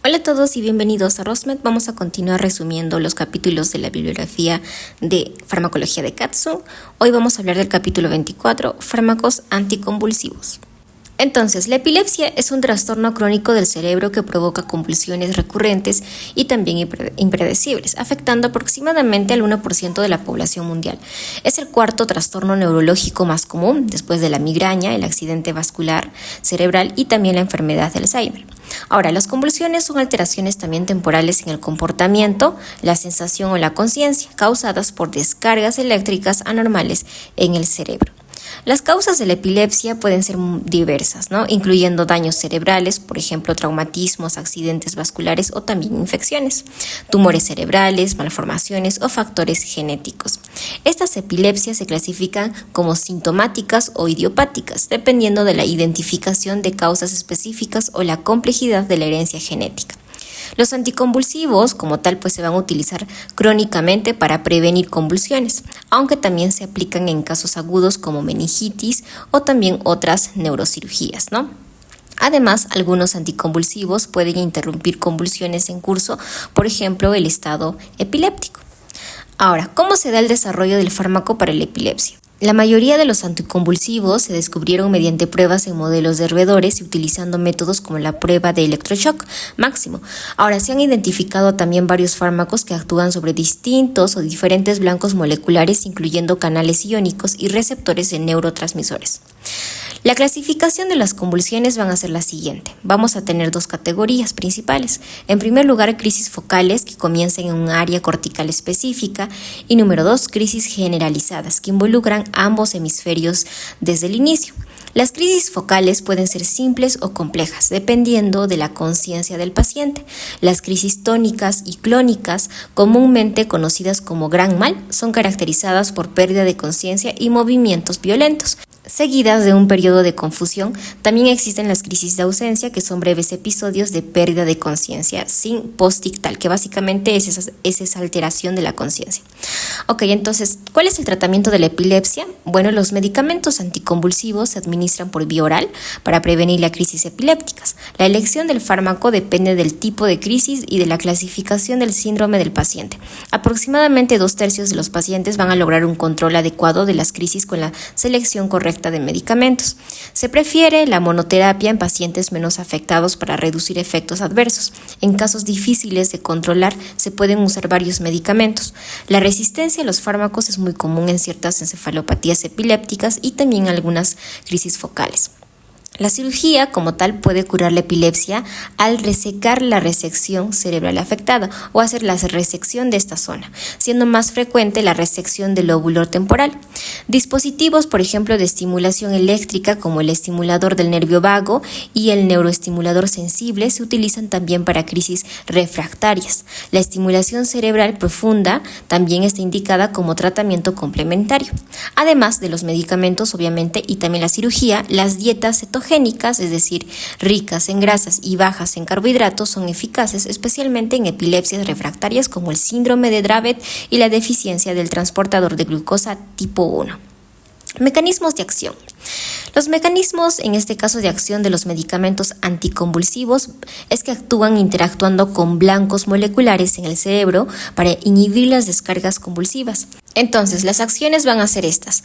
Hola a todos y bienvenidos a ROSMED. Vamos a continuar resumiendo los capítulos de la bibliografía de farmacología de Katsu. Hoy vamos a hablar del capítulo 24, fármacos anticonvulsivos. Entonces, la epilepsia es un trastorno crónico del cerebro que provoca convulsiones recurrentes y también impredecibles, afectando aproximadamente al 1% de la población mundial. Es el cuarto trastorno neurológico más común, después de la migraña, el accidente vascular cerebral y también la enfermedad de Alzheimer. Ahora, las convulsiones son alteraciones también temporales en el comportamiento, la sensación o la conciencia, causadas por descargas eléctricas anormales en el cerebro. Las causas de la epilepsia pueden ser diversas, incluyendo daños cerebrales, por ejemplo, traumatismos, accidentes vasculares o también infecciones, tumores cerebrales, malformaciones o factores genéticos. Estas epilepsias se clasifican como sintomáticas o idiopáticas, dependiendo de la identificación de causas específicas o la complejidad de la herencia genética. Los anticonvulsivos, como tal, se van a utilizar crónicamente para prevenir convulsiones, aunque también se aplican en casos agudos como meningitis o también otras neurocirugías, Además, algunos anticonvulsivos pueden interrumpir convulsiones en curso, por ejemplo, el estado epiléptico. Ahora, ¿cómo se da el desarrollo del fármaco para la epilepsia? La mayoría de los anticonvulsivos se descubrieron mediante pruebas en modelos de roedores y utilizando métodos como la prueba de electroshock máximo. Ahora, se han identificado también varios fármacos que actúan sobre distintos o diferentes blancos moleculares, incluyendo canales iónicos y receptores de neurotransmisores. La clasificación de las convulsiones van a ser la siguiente. Vamos a tener dos categorías principales. En primer lugar, crisis focales que comienzan en un área cortical específica y número 2, crisis generalizadas que involucran ambos hemisferios desde el inicio. Las crisis focales pueden ser simples o complejas, dependiendo de la conciencia del paciente. Las crisis tónicas y clónicas, comúnmente conocidas como gran mal, son caracterizadas por pérdida de conciencia y movimientos violentos, seguidas de un periodo de confusión. También existen las crisis de ausencia, que son breves episodios de pérdida de conciencia sin postictal, que básicamente es esa alteración de la conciencia. Ok, entonces, ¿cuál es el tratamiento de la epilepsia? Bueno, los medicamentos anticonvulsivos se administran por vía oral para prevenir las crisis epilépticas. La elección del fármaco depende del tipo de crisis y de la clasificación del síndrome del paciente. Aproximadamente 2/3 de los pacientes van a lograr un control adecuado de las crisis con la selección correcta de medicamentos. Se prefiere la monoterapia en pacientes menos afectados para reducir efectos adversos. En casos difíciles de controlar, se pueden usar varios medicamentos. La resistencia a los fármacos es muy común en ciertas encefalopatías epilépticas y también algunas crisis focales. La cirugía como tal puede curar la epilepsia al resecar la resección cerebral afectada o hacer la resección de esta zona, siendo más frecuente la resección del lóbulo temporal. Dispositivos, por ejemplo, de estimulación eléctrica como el estimulador del nervio vago y el neuroestimulador sensible se utilizan también para crisis refractarias. La estimulación cerebral profunda también está indicada como tratamiento complementario. Además de los medicamentos, obviamente, y también la cirugía, las dietas cetogénicas, es decir, ricas en grasas y bajas en carbohidratos, son eficaces especialmente en epilepsias refractarias como el síndrome de Dravet y la deficiencia del transportador de glucosa tipo 1. Mecanismos de acción. Los mecanismos, en este caso de acción de los medicamentos anticonvulsivos, es que actúan interactuando con blancos moleculares en el cerebro para inhibir las descargas convulsivas. Entonces, las acciones van a ser estas.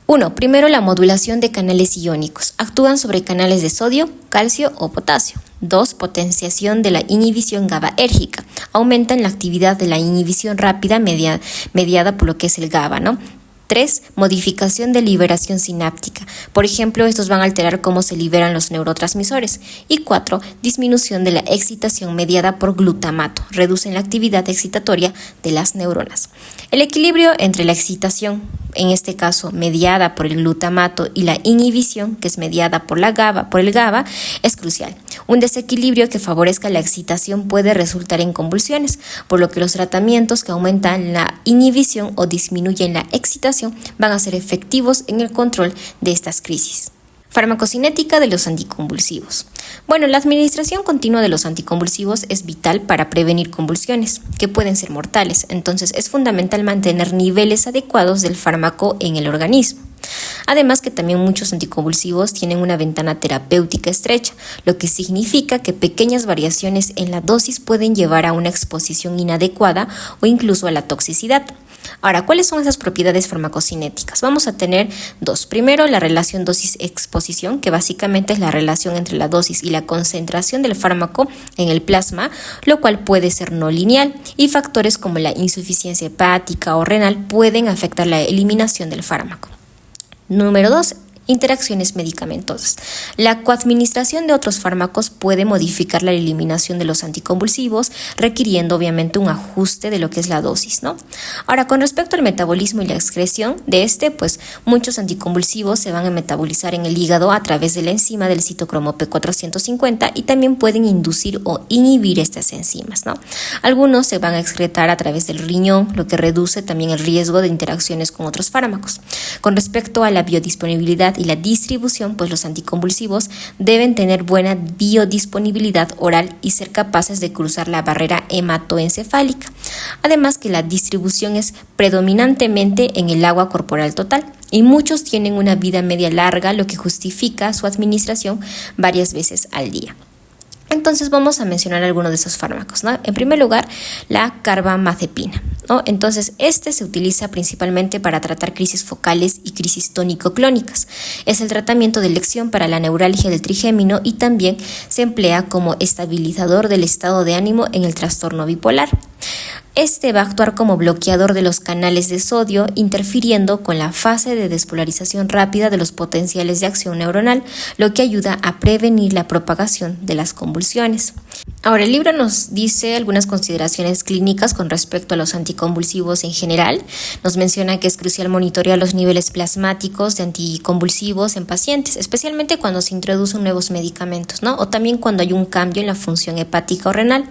1. Primero, la modulación de canales iónicos. Actúan sobre canales de sodio, calcio o potasio. 2. Potenciación de la inhibición GABAérgica. Aumentan la actividad de la inhibición rápida mediada por lo que es el GABA, 3. Modificación de liberación sináptica. Por ejemplo, estos van a alterar cómo se liberan los neurotransmisores. Y 4. Disminución de la excitación mediada por glutamato. Reducen la actividad excitatoria de las neuronas. El equilibrio entre la excitación, en este caso mediada por el glutamato, y la inhibición, que es mediada por el GABA, es crucial. Un desequilibrio que favorezca la excitación puede resultar en convulsiones, por lo que los tratamientos que aumentan la inhibición o disminuyen la excitación van a ser efectivos en el control de estas crisis. Farmacocinética de los anticonvulsivos. Bueno, la administración continua de los anticonvulsivos es vital para prevenir convulsiones, que pueden ser mortales. Entonces, es fundamental mantener niveles adecuados del fármaco en el organismo. Además que también muchos anticonvulsivos tienen una ventana terapéutica estrecha, lo que significa que pequeñas variaciones en la dosis pueden llevar a una exposición inadecuada o incluso a la toxicidad. Ahora, ¿cuáles son esas propiedades farmacocinéticas? Vamos a tener dos. Primero, la relación dosis-exposición, que básicamente es la relación entre la dosis y la concentración del fármaco en el plasma, lo cual puede ser no lineal, y factores como la insuficiencia hepática o renal pueden afectar la eliminación del fármaco. Número 2. Interacciones medicamentosas. La coadministración de otros fármacos puede modificar la eliminación de los anticonvulsivos, requiriendo obviamente un ajuste de lo que es la dosis, ¿no? Ahora, con respecto al metabolismo y la excreción de pues muchos anticonvulsivos se van a metabolizar en el hígado a través de la enzima del citocromo P450 y también pueden inducir o inhibir estas enzimas, ¿no? Algunos se van a excretar a través del riñón, lo que reduce también el riesgo de interacciones con otros fármacos. Con respecto a la biodisponibilidad y la distribución, pues los anticonvulsivos deben tener buena biodisponibilidad oral y ser capaces de cruzar la barrera hematoencefálica. Además que la distribución es predominantemente en el agua corporal total y muchos tienen una vida media larga, lo que justifica su administración varias veces al día. Entonces vamos a mencionar algunos de esos fármacos, ¿no? En primer lugar, la carbamazepina, ¿no? Entonces, se utiliza principalmente para tratar crisis focales y crisis tónico-clónicas. Es el tratamiento de elección para la neuralgia del trigémino y también se emplea como estabilizador del estado de ánimo en el trastorno bipolar. Va a actuar como bloqueador de los canales de sodio, interfiriendo con la fase de despolarización rápida de los potenciales de acción neuronal, lo que ayuda a prevenir la propagación de las convulsiones. Ahora, el libro nos dice algunas consideraciones clínicas con respecto a los anticonvulsivos en general. Nos menciona que es crucial monitorear los niveles plasmáticos de anticonvulsivos en pacientes, especialmente cuando se introducen nuevos medicamentos, ¿no? O también cuando hay un cambio en la función hepática o renal.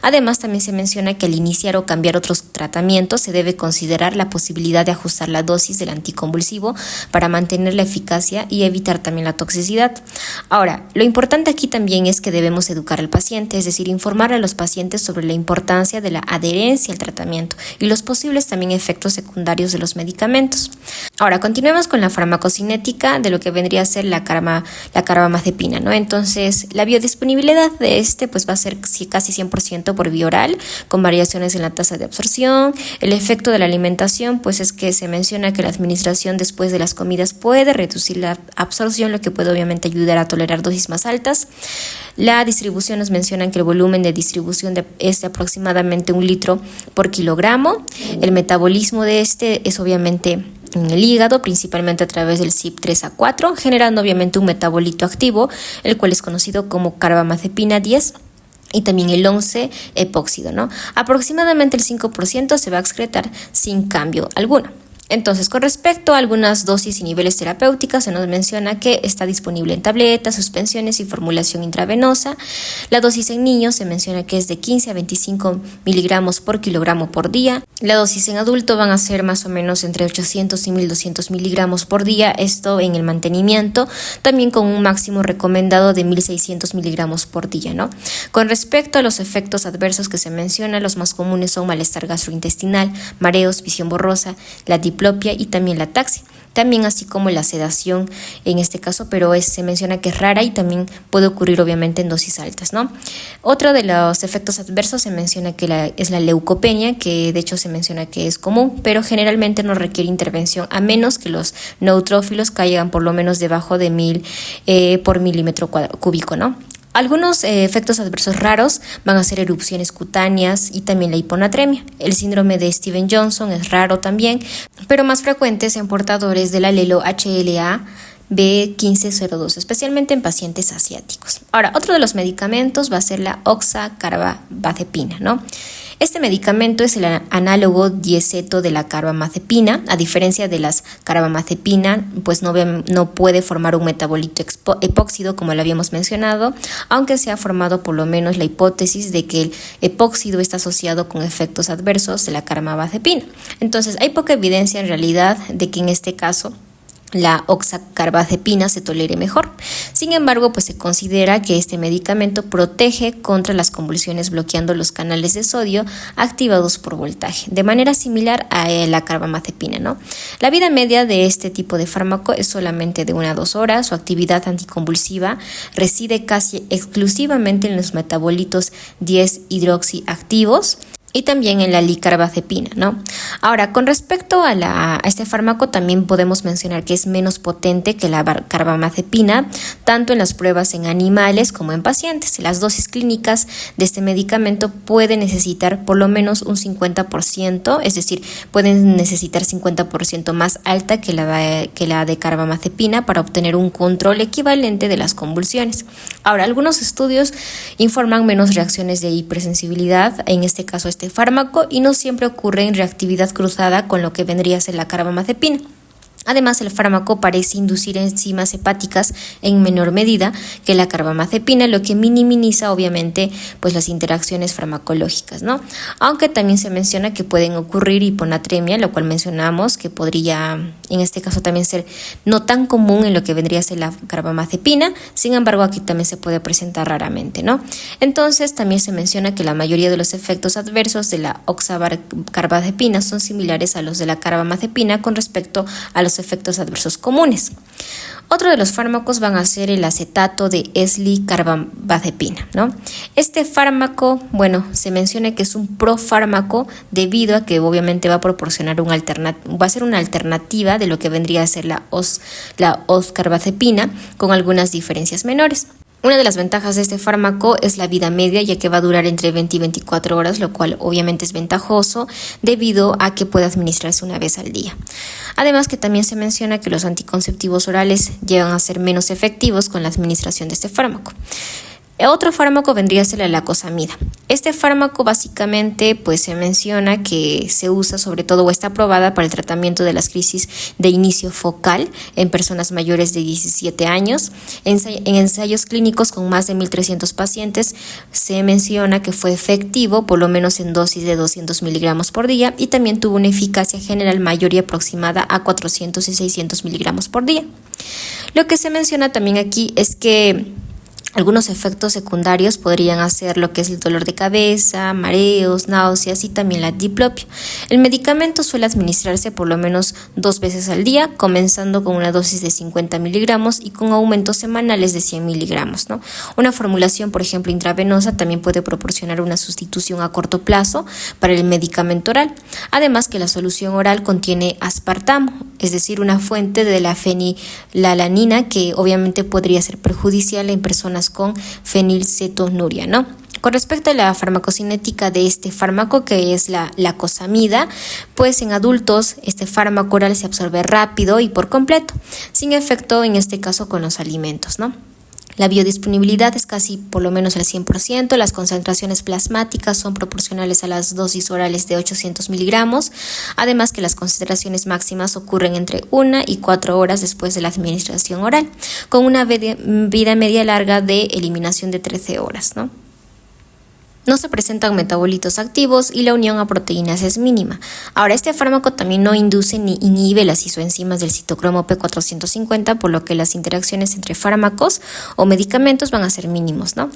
Además, también se menciona que al iniciar o cambiar otros tratamientos se debe considerar la posibilidad de ajustar la dosis del anticonvulsivo para mantener la eficacia y evitar también la toxicidad. Ahora, lo importante aquí también es que debemos educar al paciente, es decir, informar a los pacientes sobre la importancia de la adherencia al tratamiento y los posibles también efectos secundarios de los medicamentos. Ahora, continuemos con la farmacocinética de lo que vendría a ser la carbamazepina, ¿no? Entonces, la biodisponibilidad de pues va a ser casi 100% por vía oral, con variaciones en la tasa de absorción. El efecto de la alimentación, pues es que se menciona que la administración después de las comidas puede reducir la absorción, lo que puede obviamente ayudar a tolerar dosis más altas. La distribución nos mencionan que el volumen de distribución es de aproximadamente 1 litro por kilogramo. El metabolismo de es obviamente en el hígado, principalmente a través del CYP3A4, generando obviamente un metabolito activo, el cual es conocido como carbamazepina 10. Y también el 11-epóxido, ¿no? Aproximadamente el 5% se va a excretar sin cambio alguno. Entonces, con respecto a algunas dosis y niveles terapéuticas, se nos menciona que está disponible en tabletas, suspensiones y formulación intravenosa. La dosis en niños se menciona que es de 15 a 25 miligramos por kilogramo por día. La dosis en adulto van a ser más o menos entre 800 y 1200 miligramos por día, esto en el mantenimiento, también con un máximo recomendado de 1600 miligramos por día, ¿no? Con respecto a los efectos adversos que se mencionan, los más comunes son malestar gastrointestinal, mareos, visión borrosa, la diplopia y también la ataxia. También así como la sedación en este caso, pero se menciona que es rara y también puede ocurrir obviamente en dosis altas, ¿no? Otro de los efectos adversos se menciona que es la leucopenia, que de hecho se menciona que es común, pero generalmente no requiere intervención a menos que los neutrófilos caigan por lo menos debajo de 1000 por milímetro cúbico, ¿no? Algunos efectos adversos raros van a ser erupciones cutáneas y también la hiponatremia. El síndrome de Stevens-Johnson es raro también, pero más frecuentes en portadores del alelo HLA-B1502, especialmente en pacientes asiáticos. Ahora, otro de los medicamentos va a ser la oxacarbazepina, ¿no? Este medicamento es el análogo dieceto de la carbamazepina. A diferencia de las carbamazepina, pues no puede formar un metabolito epóxido como lo habíamos mencionado, aunque se ha formado por lo menos la hipótesis de que el epóxido está asociado con efectos adversos de la carbamazepina. Entonces, hay poca evidencia en realidad de que en este caso la oxcarbazepina se tolere mejor. Sin embargo, pues se considera que este medicamento protege contra las convulsiones bloqueando los canales de sodio activados por voltaje, de manera similar a la carbamazepina, ¿no? La vida media de este tipo de fármaco es solamente de 1 a 2 horas. Su actividad anticonvulsiva reside casi exclusivamente en los metabolitos 10-hidroxiactivos y también en la licarbazepina, ¿no? Ahora, con respecto a este fármaco, también podemos mencionar que es menos potente que la carbamazepina, tanto en las pruebas en animales como en pacientes. Las dosis clínicas de este medicamento pueden necesitar por lo menos un 50%, es decir, pueden necesitar 50% más alta que la de carbamazepina para obtener un control equivalente de las convulsiones. Ahora, algunos estudios informan menos reacciones de hipersensibilidad, en este caso este fármaco, y no siempre ocurre en reactividad cruzada con lo que vendría a ser la carbamazepina. Además, el fármaco parece inducir enzimas hepáticas en menor medida que la carbamazepina, lo que minimiza obviamente pues las interacciones farmacológicas, ¿no? Aunque también se menciona que pueden ocurrir hiponatremia, lo cual mencionamos que podría en este caso también ser no tan común en lo que vendría a ser la carbamazepina. Sin embargo, aquí también se puede presentar raramente, ¿no? Entonces, también se menciona que la mayoría de los efectos adversos de la oxcarbazepina son similares a los de la carbamazepina con respecto a los efectos adversos comunes. Otro de los fármacos van a ser el acetato de eslicarbazepina, ¿no? Este fármaco, se menciona que es un profármaco debido a que obviamente va a proporcionar va a ser una alternativa de lo que vendría a ser la oxcarbazepina con algunas diferencias menores. Una de las ventajas de este fármaco es la vida media, ya que va a durar entre 20 y 24 horas, lo cual obviamente es ventajoso debido a que puede administrarse una vez al día. Además que también se menciona que los anticonceptivos orales llegan a ser menos efectivos con la administración de este fármaco. Otro fármaco vendría a ser la lacosamida. Este fármaco básicamente pues se menciona que se usa sobre todo o está aprobada para el tratamiento de las crisis de inicio focal en personas mayores de 17 años. En ensayos clínicos con más de 1.300 pacientes se menciona que fue efectivo por lo menos en dosis de 200 miligramos por día y también tuvo una eficacia general mayor y aproximada a 400 y 600 miligramos por día. Lo que se menciona también aquí es que algunos efectos secundarios podrían ser lo que es el dolor de cabeza, mareos, náuseas y también la diplopia. El medicamento suele administrarse por lo menos 2 veces al día, comenzando con una dosis de 50 miligramos y con aumentos semanales de 100 miligramos, ¿no? Una formulación, por ejemplo, intravenosa también puede proporcionar una sustitución a corto plazo para el medicamento oral. Además que la solución oral contiene aspartamo, es decir, una fuente de la fenilalanina que obviamente podría ser perjudicial en personas con fenilcetonuria, ¿no? Con respecto a la farmacocinética de este fármaco, que es la lacosamida, pues en adultos este fármaco oral se absorbe rápido y por completo, sin efecto en este caso con los alimentos, ¿no? La biodisponibilidad es casi por lo menos al 100%, las concentraciones plasmáticas son proporcionales a las dosis orales de 800 miligramos, además que las concentraciones máximas ocurren entre 1 y 4 horas después de la administración oral, con una vida media larga de eliminación de 13 horas, ¿no? No se presentan metabolitos activos y la unión a proteínas es mínima. Ahora, este fármaco también no induce ni inhibe las isoenzimas del citocromo P450, por lo que las interacciones entre fármacos o medicamentos van a ser mínimos, ¿no?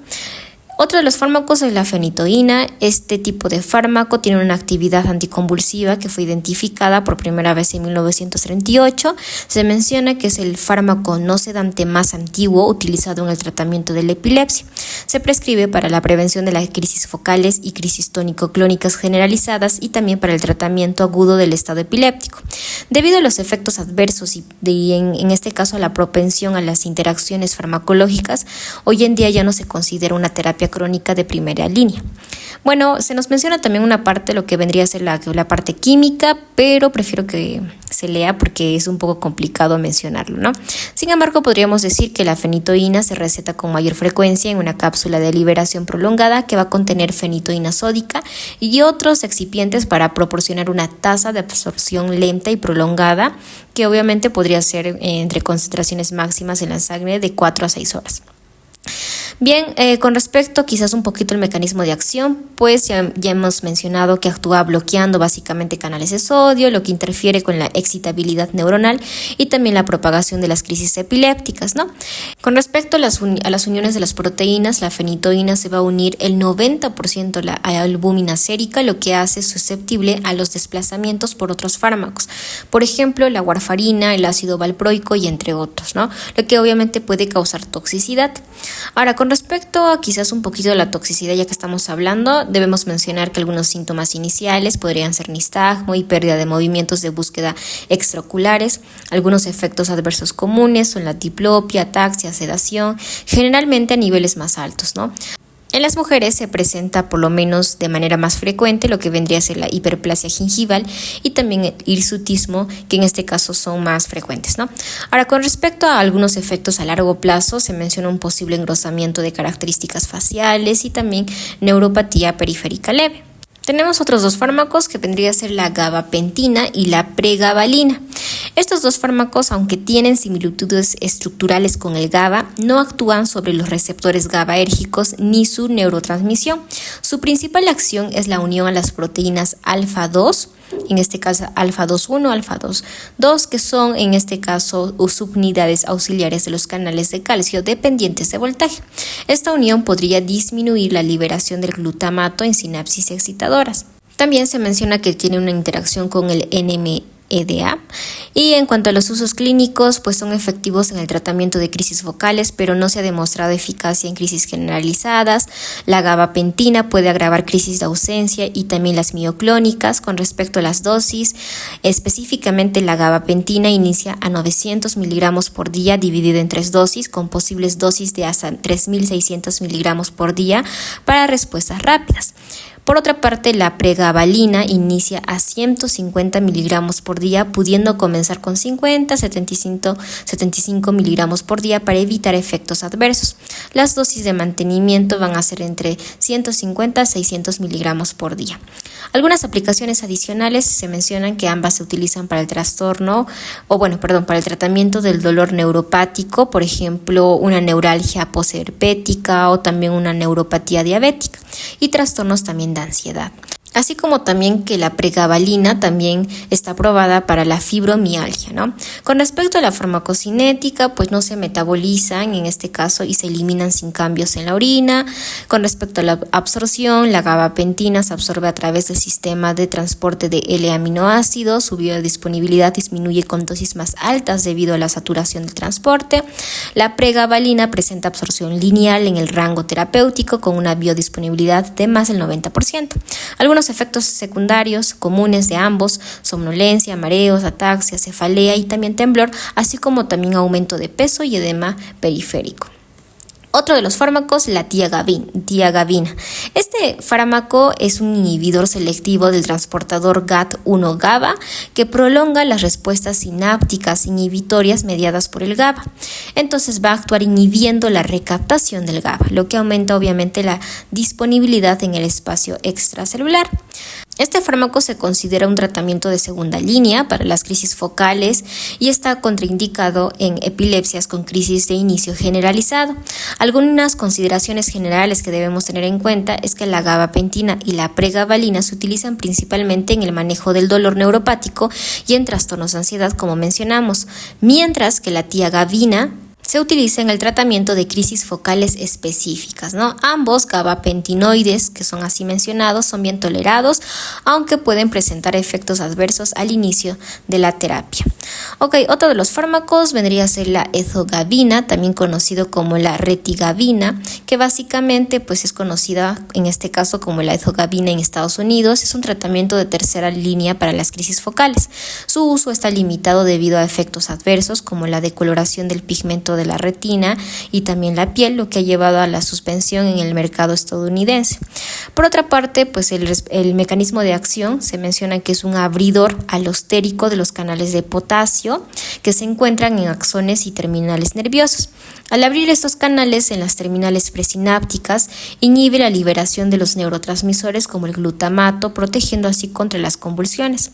Otro de los fármacos es la fenitoína. Este tipo de fármaco tiene una actividad anticonvulsiva que fue identificada por primera vez en 1938. Se menciona que es el fármaco no sedante más antiguo utilizado en el tratamiento de la epilepsia. Se prescribe para la prevención de las crisis focales y crisis tónico-clónicas generalizadas y también para el tratamiento agudo del estado epiléptico. Debido a los efectos adversos y en este caso a la propensión a las interacciones farmacológicas, hoy en día ya no se considera una terapia crónica de primera línea. Se nos menciona también una parte, lo que vendría a ser la parte química, pero prefiero que se lea porque es un poco complicado mencionarlo, ¿no? Sin embargo, podríamos decir que la fenitoína se receta con mayor frecuencia en una cápsula de liberación prolongada que va a contener fenitoína sódica y otros excipientes para proporcionar una tasa de absorción lenta y prolongada que obviamente podría ser entre concentraciones máximas en la sangre de 4 a 6 horas. Bien, con respecto quizás un poquito al mecanismo de acción, pues ya hemos mencionado que actúa bloqueando básicamente canales de sodio, lo que interfiere con la excitabilidad neuronal y también la propagación de las crisis epilépticas, ¿no? Con respecto a las uniones de las proteínas, la fenitoína se va a unir el 90% a la albúmina sérica, lo que hace susceptible a los desplazamientos por otros fármacos. Por ejemplo, la warfarina, el ácido valproico y entre otros, ¿no? Lo que obviamente puede causar toxicidad. Ahora, con respecto a quizás un poquito de la toxicidad, ya que estamos hablando, debemos mencionar que algunos síntomas iniciales podrían ser nistagmo y pérdida de movimientos de búsqueda extraoculares. Algunos efectos adversos comunes son la diplopia, ataxia, sedación, generalmente a niveles más altos, ¿no? En las mujeres se presenta por lo menos de manera más frecuente lo que vendría a ser la hiperplasia gingival y también el hirsutismo, que en este caso son más frecuentes, ¿no? Ahora, con respecto a algunos efectos a largo plazo, se menciona un posible engrosamiento de características faciales y también neuropatía periférica leve. Tenemos otros dos fármacos que vendría a ser la gabapentina y la pregabalina. Estos dos fármacos, aunque tienen similitudes estructurales con el GABA, no actúan sobre los receptores GABAérgicos ni su neurotransmisión. Su principal acción es la unión a las proteínas alfa-2, en este caso alfa-2,1, alfa-2,2, que son en este caso subunidades auxiliares de los canales de calcio dependientes de voltaje. Esta unión podría disminuir la liberación del glutamato en sinapsis excitadoras. También se menciona que tiene una interacción con el NMDA. Y en cuanto a los usos clínicos, pues son efectivos en el tratamiento de crisis focales, pero no se ha demostrado eficacia en crisis generalizadas. La gabapentina puede agravar crisis de ausencia y también las mioclónicas. Con respecto a las dosis, específicamente la gabapentina inicia a 900 miligramos por día dividida en 3 dosis, con posibles dosis de hasta 3.600 miligramos por día para respuestas rápidas. Por otra parte, la pregabalina inicia a 150 miligramos por día, pudiendo comenzar con 75 miligramos por día para evitar efectos adversos. Las dosis de mantenimiento van a ser entre 150 a 600 miligramos por día. Algunas aplicaciones adicionales se mencionan que ambas se utilizan para el para el tratamiento del dolor neuropático, por ejemplo, una neuralgia posherpética o también una neuropatía diabética y trastornos también de ansiedad. Así como también que la pregabalina también está aprobada para la fibromialgia, ¿no? Con respecto a la farmacocinética, pues no se metabolizan en este caso y se eliminan sin cambios en la orina. Con respecto a la absorción, la gabapentina se absorbe a través del sistema de transporte de L-aminoácidos. Su biodisponibilidad disminuye con dosis más altas debido a la saturación del transporte. La pregabalina presenta absorción lineal en el rango terapéutico con una biodisponibilidad de más del 90%. Algunos efectos secundarios comunes de ambos: somnolencia, mareos, ataxia, cefalea y también temblor, así como también aumento de peso y edema periférico. Otro de los fármacos, la tiagabina. Este fármaco es un inhibidor selectivo del transportador GAT1 GABA que prolonga las respuestas sinápticas inhibitorias mediadas por el GABA. Entonces va a actuar inhibiendo la recaptación del GABA, lo que aumenta obviamente la disponibilidad en el espacio extracelular. Este fármaco se considera un tratamiento de segunda línea para las crisis focales y está contraindicado en epilepsias con crisis de inicio generalizado. Algunas consideraciones generales que debemos tener en cuenta es que la gabapentina y la pregabalina se utilizan principalmente en el manejo del dolor neuropático y en trastornos de ansiedad, como mencionamos, mientras que la tiagabina se utiliza en el tratamiento de crisis focales específicas, ¿no? Ambos gabapentinoides, que son así mencionados, son bien tolerados, aunque pueden presentar efectos adversos al inicio de la terapia. Otro de los fármacos vendría a ser la ezogabina, también conocido como la retigabina, que básicamente pues es conocida en este caso como la ezogabina en Estados Unidos. Es un tratamiento de tercera línea para las crisis focales. Su uso está limitado debido a efectos adversos como la decoloración del pigmento de la retina y también la piel, lo que ha llevado a la suspensión en el mercado estadounidense. Por otra parte, pues el mecanismo de acción se menciona que es un abridor alostérico de los canales de potasio que se encuentran en axones y terminales nerviosos. Al abrir estos canales en las terminales presinápticas, inhibe la liberación de los neurotransmisores como el glutamato, protegiendo así contra las convulsiones.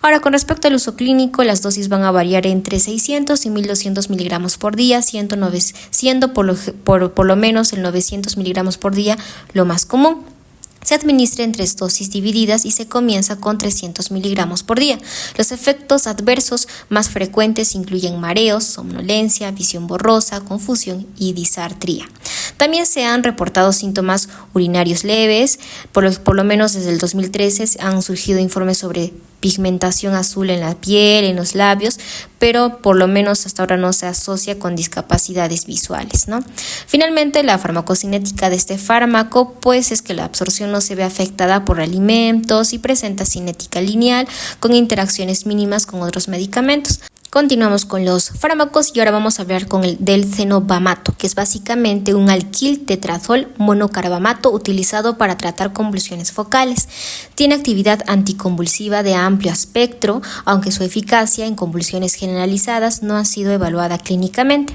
Ahora, con respecto al uso clínico, las dosis van a variar entre 600 y 1200 miligramos por día, siendo por lo menos el 900 miligramos por día lo más común. Se administra en 3 dosis divididas y se comienza con 300 miligramos por día. Los efectos adversos más frecuentes incluyen mareos, somnolencia, visión borrosa, confusión y disartría. También se han reportado síntomas urinarios leves. Por lo menos desde el 2013 han surgido informes sobre pigmentación azul en la piel, en los labios, pero por lo menos hasta ahora no se asocia con discapacidades visuales, ¿no? Finalmente, la farmacocinética de este fármaco, pues es que la absorción no se ve afectada por alimentos y presenta cinética lineal con interacciones mínimas con otros medicamentos. Continuamos con los fármacos y ahora vamos a hablar del cenobamato, que es básicamente un alquil tetrazol monocarbamato utilizado para tratar convulsiones focales. Tiene actividad anticonvulsiva de amplio espectro, aunque su eficacia en convulsiones generalizadas no ha sido evaluada clínicamente.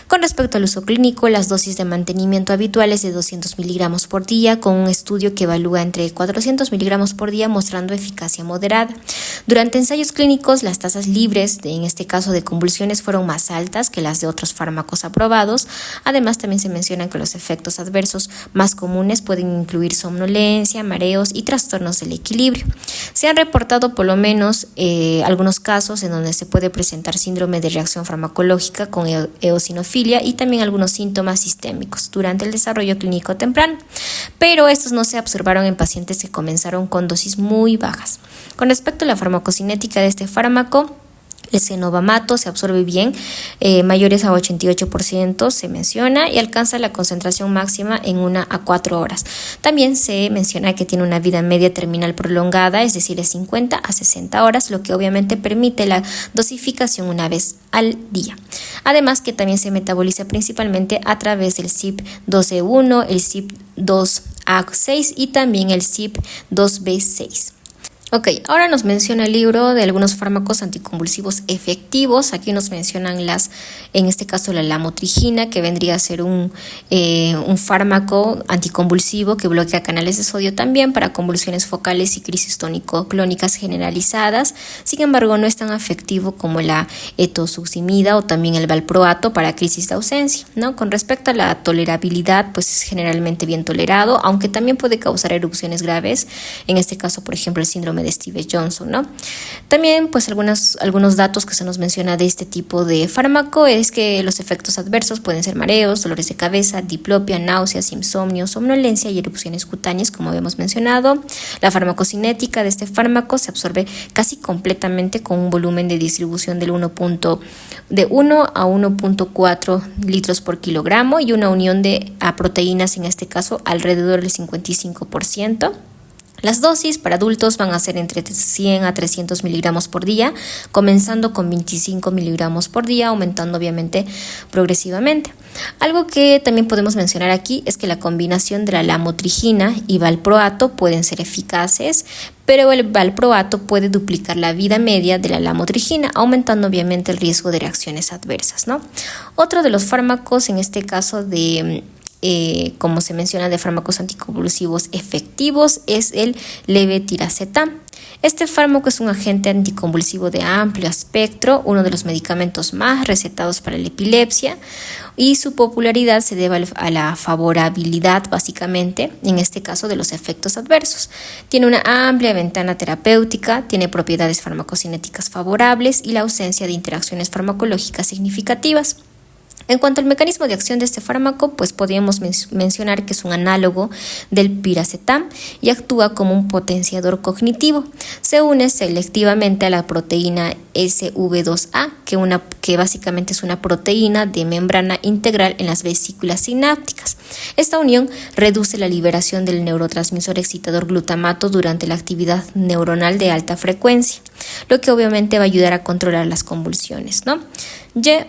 Con respecto al uso clínico, las dosis de mantenimiento habituales de 200 miligramos por día, con un estudio que evalúa entre 400 miligramos por día mostrando eficacia moderada. Durante ensayos clínicos, las tasas libres, en este caso de convulsiones, fueron más altas que las de otros fármacos aprobados. Además, también se menciona que los efectos adversos más comunes pueden incluir somnolencia, mareos y trastornos del equilibrio. Se han reportado por lo menos algunos casos en donde se puede presentar síndrome de reacción farmacológica con eosinofilia y también algunos síntomas sistémicos durante el desarrollo clínico temprano, pero estos no se observaron en pacientes que comenzaron con dosis muy bajas. Con respecto a la farmacocinética de este fármaco, el cenobamato se absorbe bien, mayores a 88% se menciona y alcanza la concentración máxima en 1 a 4 horas. También se menciona que tiene una vida media terminal prolongada, es decir, de 50 a 60 horas, lo que obviamente permite la dosificación una vez al día. Además que también se metaboliza principalmente a través del CYP2E1, el CYP2A6 y también el CYP2B6. Ok, ahora nos menciona el libro de algunos fármacos anticonvulsivos efectivos. Aquí nos mencionan en este caso la lamotrigina, que vendría a ser un fármaco anticonvulsivo que bloquea canales de sodio también para convulsiones focales y crisis tónico-clónicas generalizadas. Sin embargo, no es tan efectivo como la etosuximida o también el valproato para crisis de ausencia, ¿no? Con respecto a la tolerabilidad, pues es generalmente bien tolerado, aunque también puede causar erupciones graves. En este caso, por ejemplo, el síndrome de Stevens-Johnson, ¿no? También, pues algunos datos que se nos menciona de este tipo de fármaco es que los efectos adversos pueden ser mareos, dolores de cabeza, diplopia, náuseas, insomnio, somnolencia y erupciones cutáneas, como habíamos mencionado. La farmacocinética de este fármaco se absorbe casi completamente con un volumen de distribución de 1 a 1.4 litros por kilogramo y una unión a proteínas, en este caso, alrededor del 55%. Las dosis para adultos van a ser entre 100 a 300 miligramos por día, comenzando con 25 miligramos por día, aumentando obviamente progresivamente. Algo que también podemos mencionar aquí es que la combinación de la lamotrigina y valproato pueden ser eficaces, pero el valproato puede duplicar la vida media de la lamotrigina, aumentando obviamente el riesgo de reacciones adversas, ¿no? Otro de los fármacos, en este caso como se menciona, de fármacos anticonvulsivos efectivos, es el levetiracetam. Este fármaco es un agente anticonvulsivo de amplio espectro, uno de los medicamentos más recetados para la epilepsia, y su popularidad se debe a la favorabilidad, básicamente, en este caso, de los efectos adversos. Tiene una amplia ventana terapéutica, tiene propiedades farmacocinéticas favorables y la ausencia de interacciones farmacológicas significativas. En cuanto al mecanismo de acción de este fármaco, pues podríamos mencionar que es un análogo del piracetam y actúa como un potenciador cognitivo. Se une selectivamente a la proteína SV2A, que básicamente es una proteína de membrana integral en las vesículas sinápticas. Esta unión reduce la liberación del neurotransmisor excitador glutamato durante la actividad neuronal de alta frecuencia, lo que obviamente va a ayudar a controlar las convulsiones, ¿no?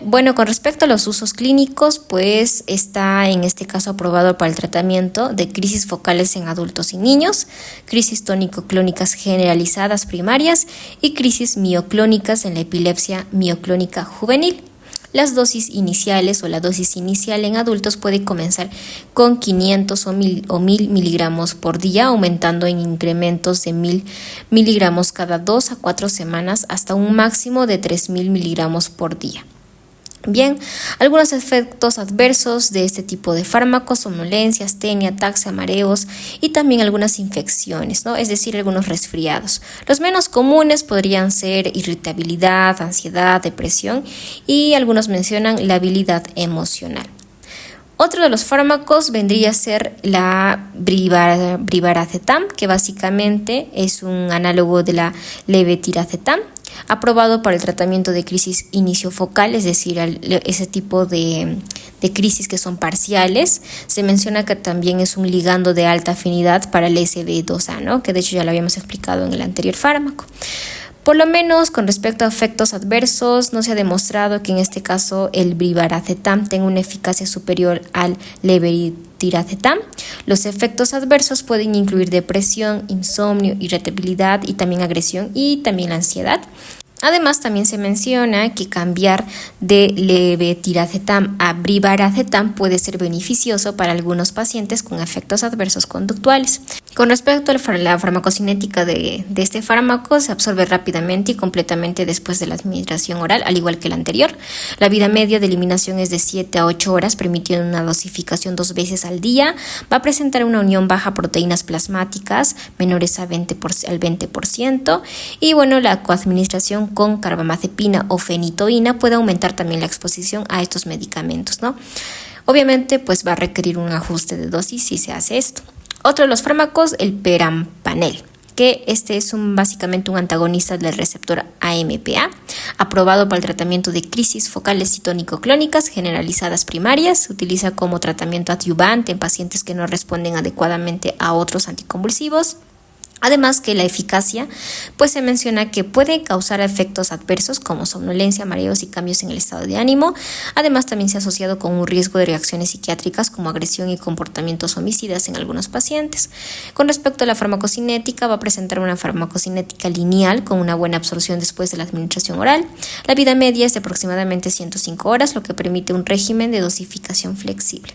Bueno, con respecto a los usos clínicos, pues está en este caso aprobado para el tratamiento de crisis focales en adultos y niños, crisis tónico-clónicas generalizadas primarias y crisis mioclónicas en la epilepsia mioclónica juvenil. Las dosis iniciales o la dosis inicial en adultos puede comenzar con 500 o 1000 miligramos por día, aumentando en incrementos de 1000 miligramos cada 2 a 4 semanas hasta un máximo de 3000 miligramos por día. Bien, algunos efectos adversos de este tipo de fármacos: somnolencia, astenia, ataxia, mareos y también algunas infecciones, ¿no? Es decir, algunos resfriados. Los menos comunes podrían ser irritabilidad, ansiedad, depresión y algunos mencionan la habilidad emocional. Otro de los fármacos vendría a ser la brivaracetam, que básicamente es un análogo de la levetiracetam, aprobado para el tratamiento de crisis iniciofocal, es decir, ese tipo de crisis que son parciales. Se menciona que también es un ligando de alta afinidad para el SV2A, ¿no? Que de hecho ya lo habíamos explicado en el anterior fármaco. Por lo menos con respecto a efectos adversos, no se ha demostrado que en este caso el brivaracetam tenga una eficacia superior al levetiracetam. Los efectos adversos pueden incluir depresión, insomnio, irritabilidad y también agresión y también la ansiedad. Además, también se menciona que cambiar de levetiracetam a brivaracetam puede ser beneficioso para algunos pacientes con efectos adversos conductuales. Con respecto a la farmacocinética de este fármaco, se absorbe rápidamente y completamente después de la administración oral, al igual que el anterior. La vida media de eliminación es de 7 a 8 horas, permitiendo una dosificación 2 veces al día. Va a presentar una unión baja proteínas plasmáticas menores al 20%. Y bueno, la coadministración con carbamazepina o fenitoína puede aumentar también la exposición a estos medicamentos, ¿no? Obviamente, pues va a requerir un ajuste de dosis si se hace esto. Otro de los fármacos, el perampanel, que este es básicamente un antagonista del receptor AMPA, aprobado para el tratamiento de crisis focales y tónico-clónicas generalizadas primarias. Se utiliza como tratamiento adyuvante en pacientes que no responden adecuadamente a otros anticonvulsivos. Además que la eficacia, pues se menciona que puede causar efectos adversos como somnolencia, mareos y cambios en el estado de ánimo. Además también se ha asociado con un riesgo de reacciones psiquiátricas como agresión y comportamientos homicidas en algunos pacientes. Con respecto a la farmacocinética, va a presentar una farmacocinética lineal con una buena absorción después de la administración oral. La vida media es de aproximadamente 105 horas, lo que permite un régimen de dosificación flexible.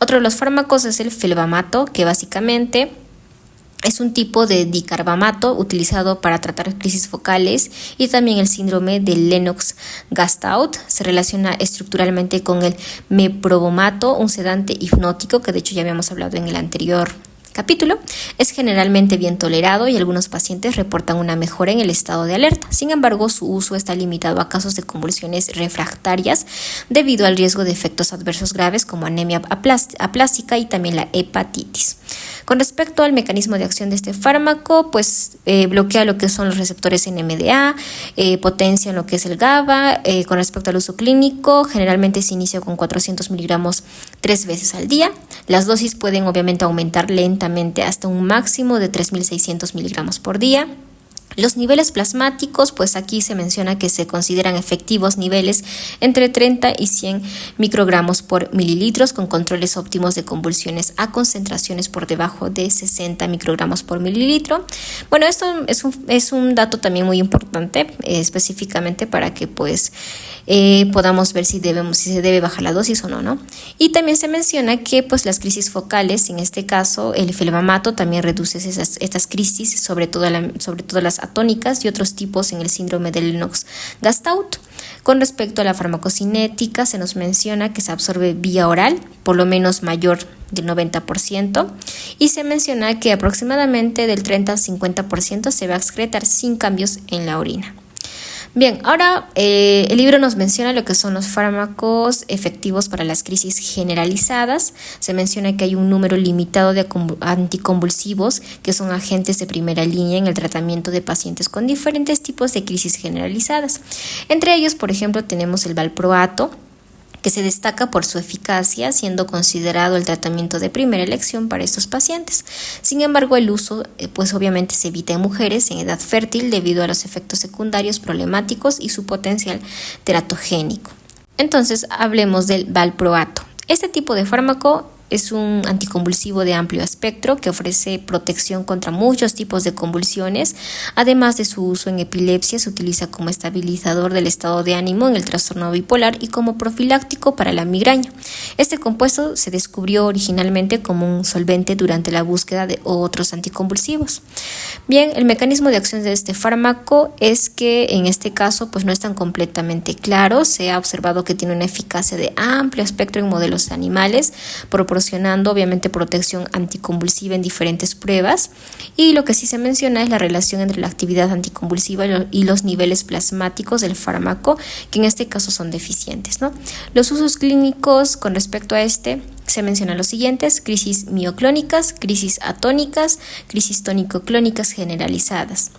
Otro de los fármacos es el felbamato, que básicamente es un tipo de dicarbamato utilizado para tratar crisis focales y también el síndrome de Lennox-Gastaut. Se relaciona estructuralmente con el meprobomato, un sedante hipnótico que de hecho ya habíamos hablado en el anterior capítulo. Es generalmente bien tolerado y algunos pacientes reportan una mejora en el estado de alerta. Sin embargo, su uso está limitado a casos de convulsiones refractarias debido al riesgo de efectos adversos graves como anemia aplástica y también la hepatitis. Con respecto al mecanismo de acción de este fármaco, pues bloquea lo que son los receptores NMDA, potencia en lo que es el GABA. Con respecto al uso clínico, generalmente se inicia con 400 miligramos 3 veces al día. Las dosis pueden obviamente aumentar lentamente hasta un máximo de 3.600 miligramos por día. Los niveles plasmáticos, pues aquí se menciona que se consideran efectivos niveles entre 30 y 100 microgramos por mililitros, con controles óptimos de convulsiones a concentraciones por debajo de 60 microgramos por mililitro. Bueno, esto es un dato también muy importante, específicamente para que pues podamos ver si se debe bajar la dosis o no, ¿no? Y también se menciona que pues las crisis focales, en este caso el felbamato también reduce estas crisis, sobre todo las atónicas y otros tipos en el síndrome de Lennox-Gastaut. Con respecto a la farmacocinética, se nos menciona que se absorbe vía oral, por lo menos mayor del 90%, y se menciona que aproximadamente del 30 al 50% se va a excretar sin cambios en la orina. Bien, ahora el libro nos menciona lo que son los fármacos efectivos para las crisis generalizadas. Se menciona que hay un número limitado de anticonvulsivos que son agentes de primera línea en el tratamiento de pacientes con diferentes tipos de crisis generalizadas. Entre ellos, por ejemplo, tenemos el valproato, que se destaca por su eficacia, siendo considerado el tratamiento de primera elección para estos pacientes. Sin embargo, el uso pues obviamente se evita en mujeres en edad fértil debido a los efectos secundarios problemáticos y su potencial teratogénico. Entonces, hablemos del valproato. Este tipo de fármaco es un anticonvulsivo de amplio espectro que ofrece protección contra muchos tipos de convulsiones. Además de su uso en epilepsia, se utiliza como estabilizador del estado de ánimo en el trastorno bipolar y como profiláctico para la migraña. Este compuesto se descubrió originalmente como un solvente durante la búsqueda de otros anticonvulsivos. Bien, el mecanismo de acción de este fármaco es que en este caso pues no es tan completamente claro. Se ha observado que tiene una eficacia de amplio espectro en modelos animales, proporcionando obviamente protección anticonvulsiva en diferentes pruebas. Y lo que sí se menciona es la relación entre la actividad anticonvulsiva y los niveles plasmáticos del fármaco, que en este caso son deficientes, ¿no? Los usos clínicos con respecto a este se mencionan los siguientes: crisis mioclónicas, crisis atónicas, crisis tónico-clónicas generalizadas.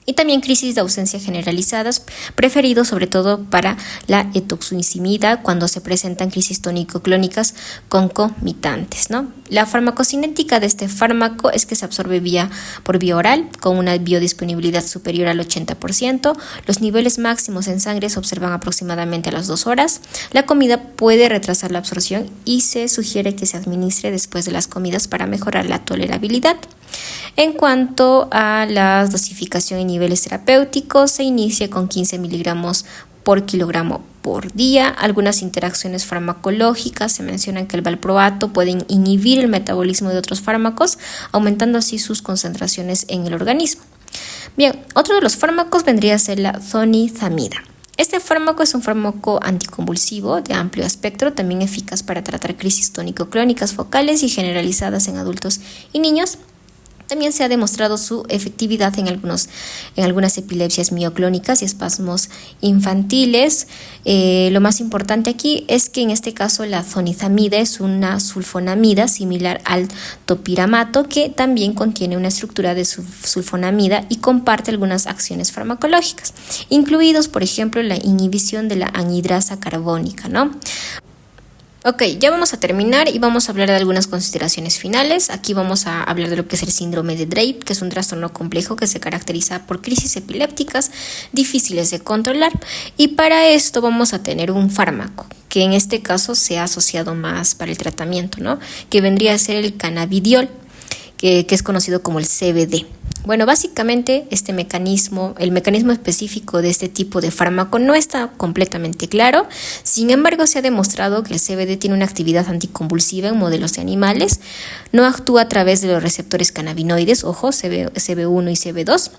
Y también crisis de ausencia generalizadas, preferido sobre todo para la etoxuizimida cuando se presentan crisis tónico-clónicas concomitantes, ¿no? La farmacocinética de este fármaco es que se absorbe por vía oral con una biodisponibilidad superior al 80%. Los niveles máximos en sangre se observan aproximadamente a las 2 horas. La comida puede retrasar la absorción y se sugiere que se administre después de las comidas para mejorar la tolerabilidad. En cuanto a la dosificación en niveles terapéuticos, se inicia con 15 miligramos por kilogramo por día. Algunas interacciones farmacológicas se mencionan que el valproato puede inhibir el metabolismo de otros fármacos, aumentando así sus concentraciones en el organismo. Bien, otro de los fármacos vendría a ser la zonisamida. Este fármaco es un fármaco anticonvulsivo de amplio espectro, también eficaz para tratar crisis tónico-clónicas focales y generalizadas en adultos y niños. También se ha demostrado su efectividad en algunas epilepsias mioclónicas y espasmos infantiles. Lo más importante aquí es que en este caso la zonisamida es una sulfonamida similar al topiramato, que también contiene una estructura de sulfonamida y comparte algunas acciones farmacológicas, incluidos por ejemplo la inhibición de la anhidrasa carbónica, ¿no? Ok, ya vamos a terminar y vamos a hablar de algunas consideraciones finales. Aquí vamos a hablar de lo que es el síndrome de Dravet, que es un trastorno complejo que se caracteriza por crisis epilépticas difíciles de controlar. Y para esto vamos a tener un fármaco, que en este caso se ha asociado más para el tratamiento, ¿no? Que vendría a ser el cannabidiol, que es conocido como el CBD. Bueno, básicamente el mecanismo específico de este tipo de fármaco no está completamente claro. Sin embargo, se ha demostrado que el CBD tiene una actividad anticonvulsiva en modelos de animales. No actúa a través de los receptores cannabinoides, ojo, CB1 y CB2.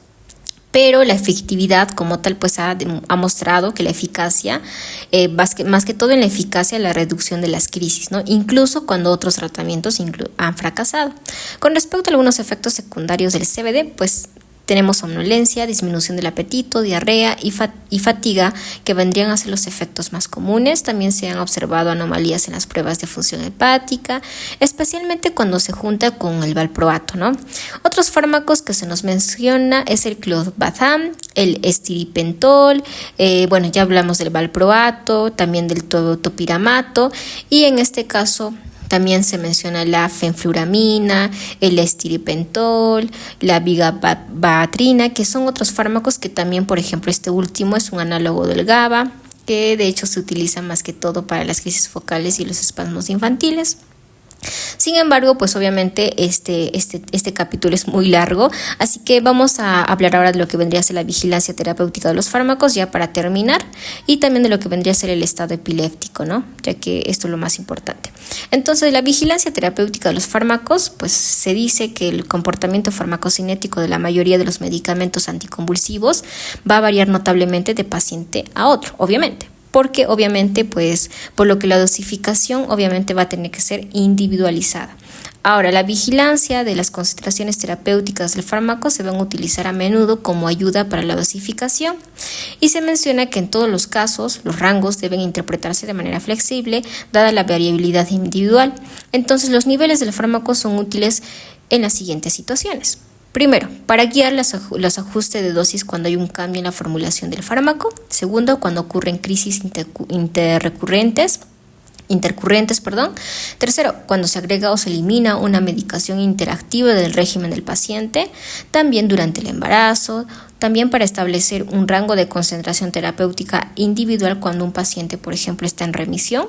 Pero la efectividad como tal pues ha mostrado que la eficacia, más que todo en la eficacia, la reducción de las crisis, ¿no? Incluso cuando otros tratamientos han fracasado. Con respecto a algunos efectos secundarios del CBD, pues tenemos somnolencia, disminución del apetito, diarrea y fatiga, que vendrían a ser los efectos más comunes. También se han observado anomalías en las pruebas de función hepática, especialmente cuando se junta con el valproato, ¿no? Otros fármacos que se nos menciona es el clobazam, el estiripentol, ya hablamos del valproato, también del topiramato, y en este caso también se menciona la fenfluramina, el estiripentol, la vigabatrina, que son otros fármacos que también, por ejemplo, este último es un análogo del GABA, que de hecho se utiliza más que todo para las crisis focales y los espasmos infantiles. Sin embargo, pues obviamente este capítulo es muy largo, así que vamos a hablar ahora de lo que vendría a ser la vigilancia terapéutica de los fármacos, ya para terminar, y también de lo que vendría a ser el estado epiléptico, ¿no? Ya que esto es lo más importante. Entonces, la vigilancia terapéutica de los fármacos, pues se dice que el comportamiento farmacocinético de la mayoría de los medicamentos anticonvulsivos va a variar notablemente de paciente a otro, obviamente. Porque obviamente, pues, por lo que la dosificación obviamente va a tener que ser individualizada. Ahora, la vigilancia de las concentraciones terapéuticas del fármaco se van a utilizar a menudo como ayuda para la dosificación, y se menciona que en todos los casos los rangos deben interpretarse de manera flexible, dada la variabilidad individual. Entonces, los niveles del fármaco son útiles en las siguientes situaciones. Primero, para guiar los ajustes de dosis cuando hay un cambio en la formulación del fármaco. Segundo, cuando ocurren crisis intercurrentes. Tercero, cuando se agrega o se elimina una medicación interactiva del régimen del paciente. También durante el embarazo. También para establecer un rango de concentración terapéutica individual cuando un paciente, por ejemplo, está en remisión.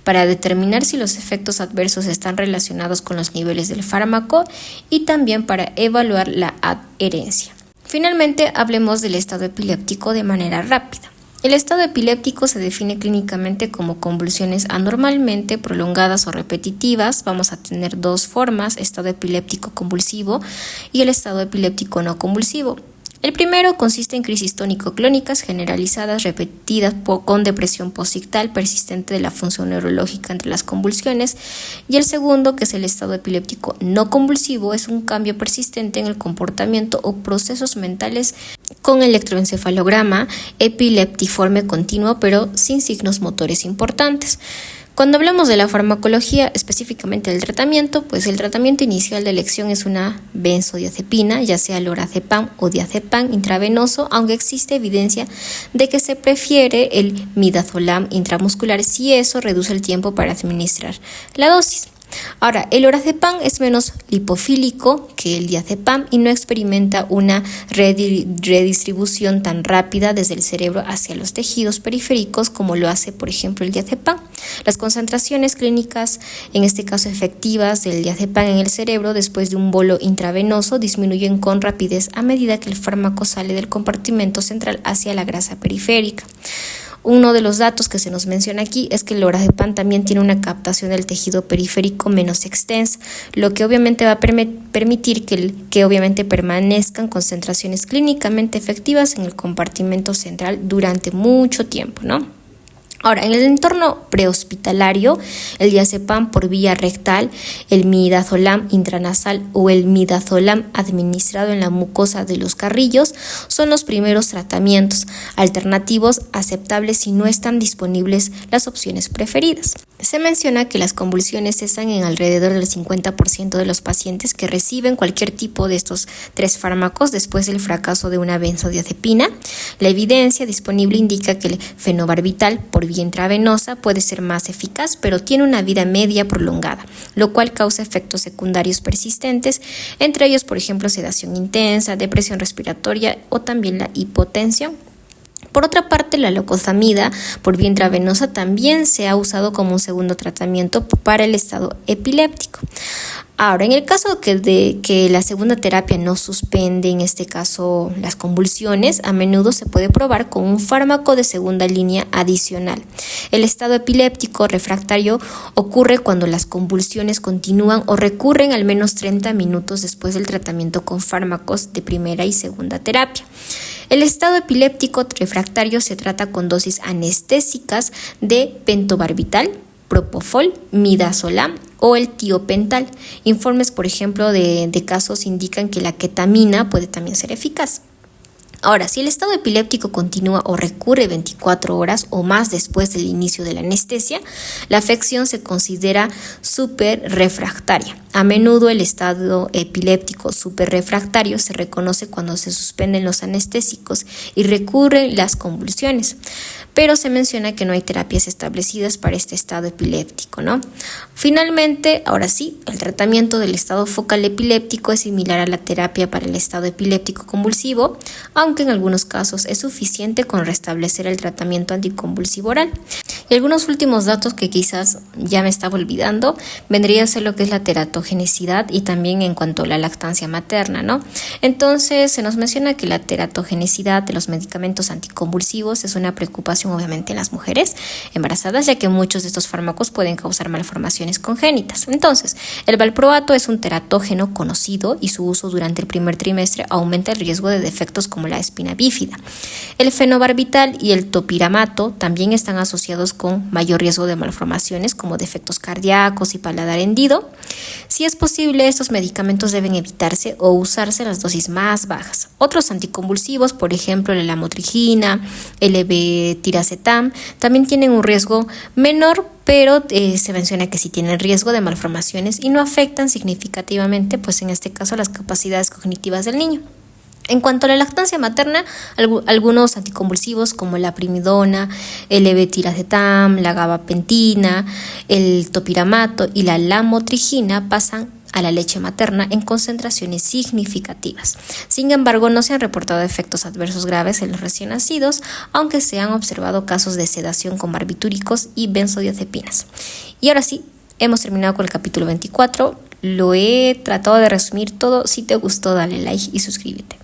Para determinar si los efectos adversos están relacionados con los niveles del fármaco. Y también para evaluar la adherencia. Finalmente, hablemos del estado epiléptico de manera rápida. El estado epiléptico se define clínicamente como convulsiones anormalmente prolongadas o repetitivas. Vamos a tener dos formas, estado epiléptico convulsivo y el estado epiléptico no convulsivo. El primero consiste en crisis tónico-clónicas generalizadas repetidas con depresión posictal persistente de la función neurológica entre las convulsiones, y el segundo, que es el estado epiléptico no convulsivo, es un cambio persistente en el comportamiento o procesos mentales con electroencefalograma epileptiforme continuo pero sin signos motores importantes. Cuando hablamos de la farmacología, específicamente del tratamiento, pues el tratamiento inicial de elección es una benzodiazepina, ya sea lorazepam o diazepam intravenoso, aunque existe evidencia de que se prefiere el midazolam intramuscular si eso reduce el tiempo para administrar la dosis. Ahora, el lorazepam es menos lipofílico que el diazepam y no experimenta una redistribución tan rápida desde el cerebro hacia los tejidos periféricos como lo hace, por ejemplo, el diazepam. Las concentraciones clínicas, en este caso efectivas, del diazepam en el cerebro después de un bolo intravenoso disminuyen con rapidez a medida que el fármaco sale del compartimento central hacia la grasa periférica. Uno de los datos que se nos menciona aquí es que el lorazepam también tiene una captación del tejido periférico menos extensa, lo que obviamente va a permitir que obviamente permanezcan concentraciones clínicamente efectivas en el compartimento central durante mucho tiempo, ¿no? Ahora, en el entorno prehospitalario, el diazepam por vía rectal, el midazolam intranasal o el midazolam administrado en la mucosa de los carrillos son los primeros tratamientos alternativos aceptables si no están disponibles las opciones preferidas. Se menciona que las convulsiones cesan en alrededor del 50% de los pacientes que reciben cualquier tipo de estos tres fármacos después del fracaso de una benzodiazepina. La evidencia disponible indica que el fenobarbital por vía intravenosa puede ser más eficaz, pero tiene una vida media prolongada, lo cual causa efectos secundarios persistentes, entre ellos, por ejemplo, sedación intensa, depresión respiratoria o también la hipotensión. Por otra parte, la locozamida por vía intravenosa también se ha usado como un segundo tratamiento para el estado epiléptico. Ahora, en el caso de que la segunda terapia no suspende, en este caso las convulsiones, a menudo se puede probar con un fármaco de segunda línea adicional. El estado epiléptico refractario ocurre cuando las convulsiones continúan o recurren al menos 30 minutos después del tratamiento con fármacos de primera y segunda terapia. El estado epiléptico refractario se trata con dosis anestésicas de pentobarbital, propofol, midazolam o el tiopental. Informes, por ejemplo, de casos indican que la ketamina puede también ser eficaz. Ahora, si el estado epiléptico continúa o recurre 24 horas o más después del inicio de la anestesia, la afección se considera superrefractaria. A menudo el estado epiléptico superrefractario se reconoce cuando se suspenden los anestésicos y recurren las convulsiones, pero se menciona que no hay terapias establecidas para este estado epiléptico, ¿no? Finalmente, ahora sí, el tratamiento del estado focal epiléptico es similar a la terapia para el estado epiléptico convulsivo, aunque en algunos casos es suficiente con restablecer el tratamiento anticonvulsivo oral. Y algunos últimos datos que quizás ya me estaba olvidando, vendría a ser lo que es la teratogenicidad y también en cuanto a la lactancia materna, ¿no? Entonces, se nos menciona que la teratogenicidad de los medicamentos anticonvulsivos es una preocupación obviamente en las mujeres embarazadas, ya que muchos de estos fármacos pueden causar malformaciones congénitas. Entonces, el valproato es un teratógeno conocido y su uso durante el primer trimestre aumenta el riesgo de defectos como la espina bífida. El fenobarbital y el topiramato también están asociados con mayor riesgo de malformaciones como defectos cardíacos y paladar hendido. Si es posible, estos medicamentos deben evitarse o usarse en las dosis más bajas. Otros anticonvulsivos, por ejemplo, la lamotrigina, el levetiracetam, también tienen un riesgo menor, pero se menciona que sí tienen riesgo de malformaciones y no afectan significativamente, pues en este caso, las capacidades cognitivas del niño. En cuanto a la lactancia materna, algunos anticonvulsivos como la primidona, el levetiracetam, la gabapentina, el topiramato y la lamotrigina pasan a la leche materna en concentraciones significativas. Sin embargo, no se han reportado efectos adversos graves en los recién nacidos, aunque se han observado casos de sedación con barbitúricos y benzodiazepinas. Y ahora sí, hemos terminado con el capítulo 24. Lo he tratado de resumir todo. Si te gustó, dale like y suscríbete.